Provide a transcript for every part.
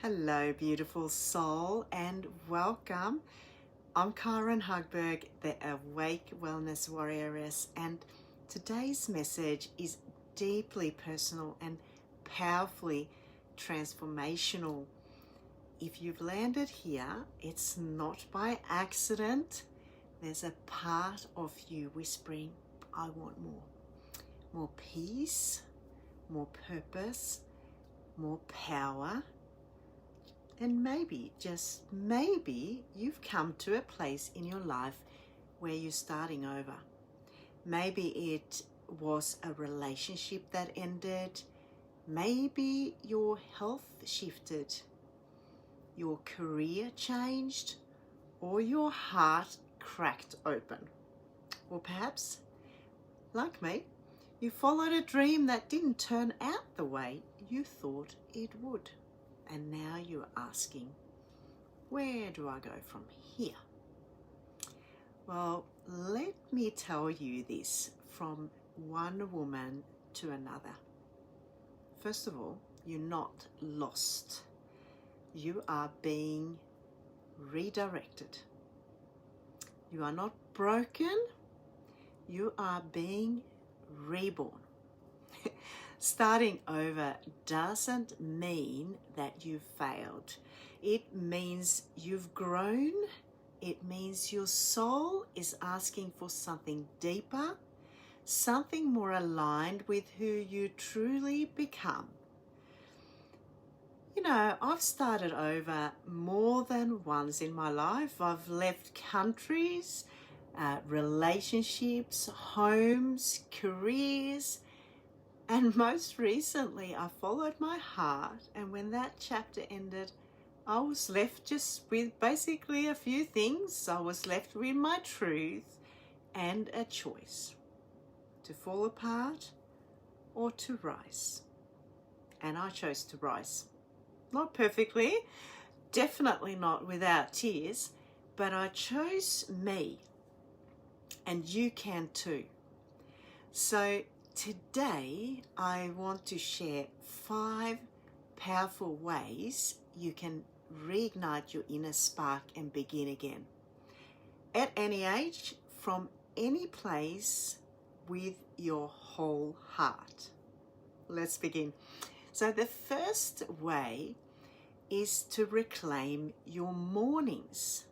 Hello, beautiful soul, and welcome. I'm Karin Hagberg, the Awake Wellness Warrioress, and today's message is deeply personal and powerfully transformational. If you've landed here, it's not by accident. There's a part of you whispering, I want more. More peace, more purpose, more power. And maybe, just maybe, you've come to a place in your life where you're starting over. Maybe it was a relationship that ended. Maybe your health shifted, your career changed, or your heart cracked open. Or perhaps, like me, you followed a dream that didn't turn out the way you thought it would. And now you're asking, where do I go from here? Well, let me tell you this from one woman to another. First of all, you're not lost. You are being redirected. You are not broken. You are being reborn. Starting over doesn't mean that you've failed. It means you've grown. It means your soul is asking for something deeper, something more aligned with who you truly become. You know, I've started over more than once in my life. I've left countries, relationships, homes, careers. And most recently, I followed my heart, and when that chapter ended, I was left just with basically a few things. I was left with my truth and a choice: to fall apart or to rise. And I chose to rise. Not perfectly, definitely not without tears, but I chose me, and you can too. So today, I want to share 5 powerful ways you can reignite your inner spark and begin again. At any age, from any place, with your whole heart. Let's begin. So the first way is to reclaim your mornings.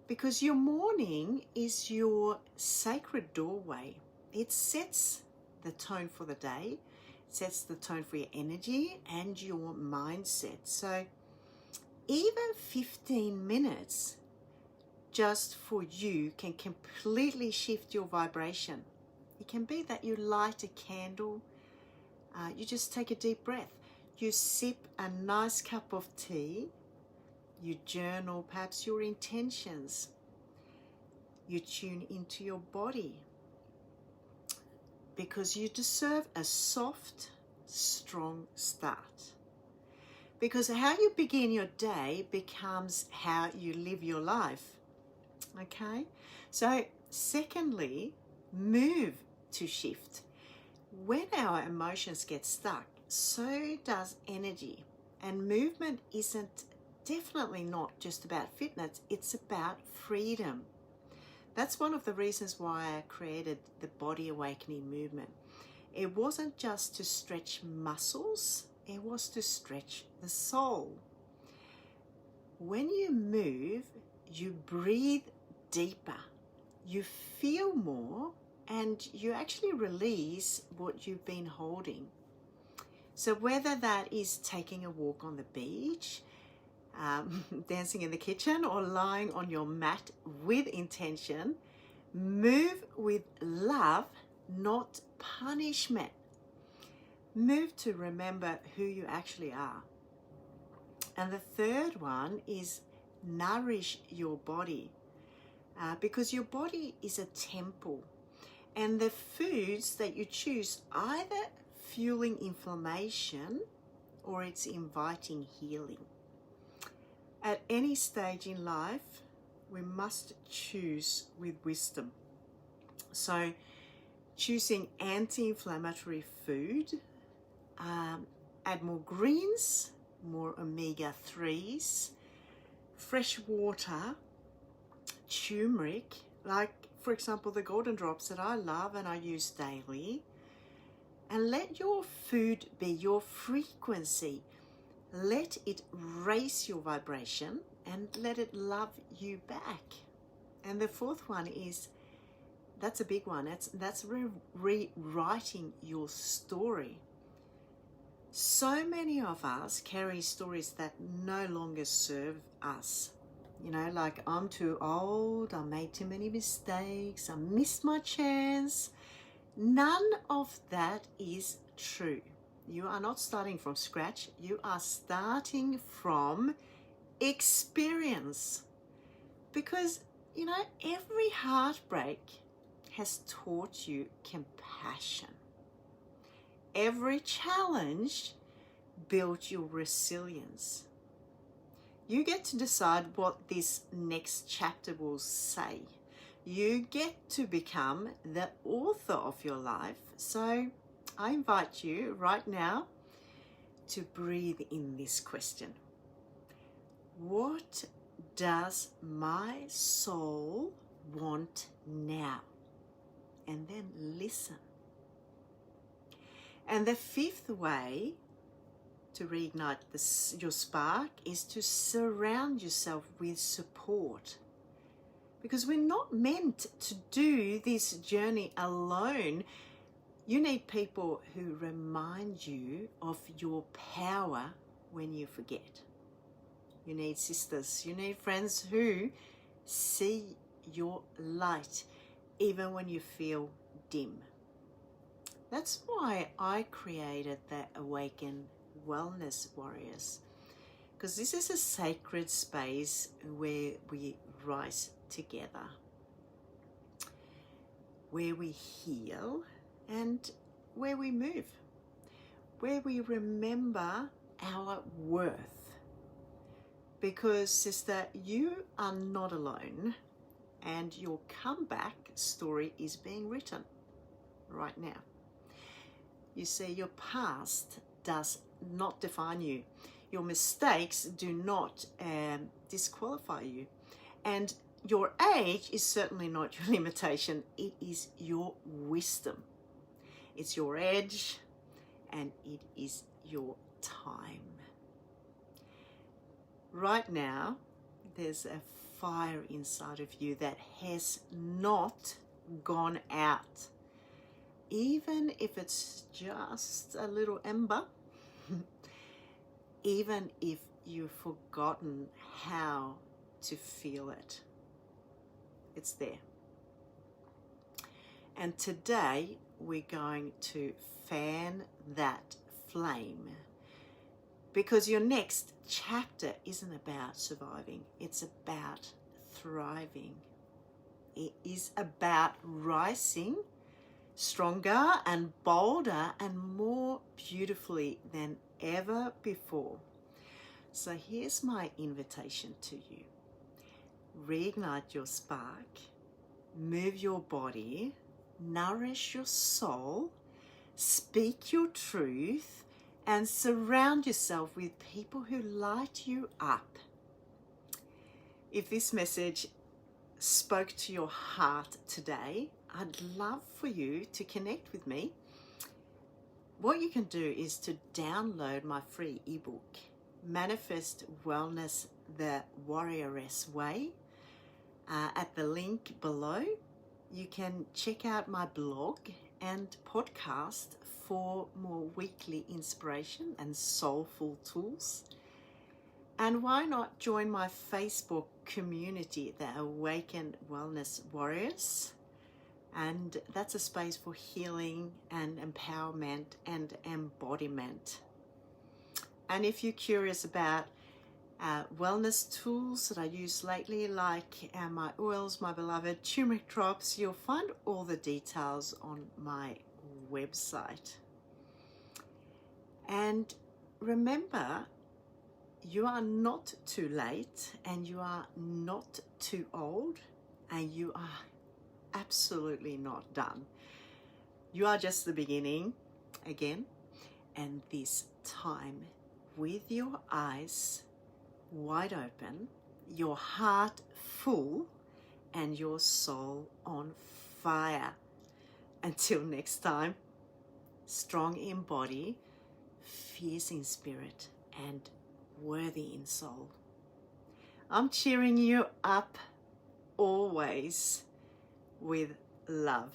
Because your morning is your sacred doorway. It sets the tone for the day, sets the tone for your energy and your mindset. So even 15 minutes just for you can completely shift your vibration. It can be that you light a candle, you just take a deep breath, you sip a nice cup of tea, you journal perhaps your intentions, you tune into your body. Because you deserve a soft, strong start. Because how you begin your day becomes how you live your life. Okay? So, secondly, move to shift. When our emotions get stuck, so does energy. And movement isn't definitely not just about fitness, it's about freedom. That's one of the reasons why I created the Body Awakening movement. It wasn't just to stretch muscles, it was to stretch the soul. When you move, you breathe deeper, you feel more, and you actually release what you've been holding. So whether that is taking a walk on the beach, dancing in the kitchen, or lying on your mat with intention, move with love, not punishment. Move to remember who you actually are. And the third one is nourish your body, because your body is a temple, and the foods that you choose either fueling inflammation or it's inviting healing. At any stage in life, we must choose with wisdom. So choosing anti-inflammatory food, add more greens, more omega-3s, fresh water, turmeric, like for example the golden drops that I love and I use daily. And let your food be your frequency. Let it raise your vibration and let it love you back. And the fourth one is, that's a big one, that's rewriting your story. So many of us carry stories that no longer serve us. You know, like, I'm too old, I made too many mistakes, I missed my chance. None of that is true. You are not starting from scratch. You are starting from experience. Because, you know, every heartbreak has taught you compassion. Every challenge built your resilience. You get to decide what this next chapter will say. You get to become the author of your life. So I invite you right now to breathe in this question. What does my soul want now? And then listen. And the fifth way to reignite your spark is to surround yourself with support. Because we're not meant to do this journey alone. You need people who remind you of your power when you forget. You need sisters, you need friends who see your light even when you feel dim. That's why I created the Awaken Wellness Warriors. Because this is a sacred space where we rise together, where we heal and where we move, where we remember our worth. Because, sister, you are not alone, and your comeback story is being written right now. You see, your past does not define you. Your mistakes do not disqualify you. And your age is certainly not your limitation. It is your wisdom. It's your edge, and it is your time. Right now, there's a fire inside of you that has not gone out. Even if it's just a little ember, even if you've forgotten how to feel it, it's there. And today we're going to fan that flame, because your next chapter isn't about surviving, it's about thriving. It is about rising stronger and bolder and more beautifully than ever before. So here's my invitation to you. Reignite your spark, move your body, nourish your soul, speak your truth, and surround yourself with people who light you up. If this message spoke to your heart today, I'd love for you to connect with me. What you can do is to download my free ebook, Manifest Wellness the Warrioress Way. At the link below, you can check out my blog and podcast for more weekly inspiration and soulful tools. And why not join my Facebook community, the Awaken Wellness Warriors? And that's a space for healing and empowerment and embodiment. And if you're curious about wellness tools that I use lately, like my oils, my beloved turmeric drops, you'll find all the details on my website. And remember, you are not too late, and you are not too old, and you are absolutely not done. You are just the beginning again, and this time with your eyes wide open, your heart full, and your soul on fire. Until next time, strong in body, fierce in spirit, and worthy in soul. I'm cheering you up always with love.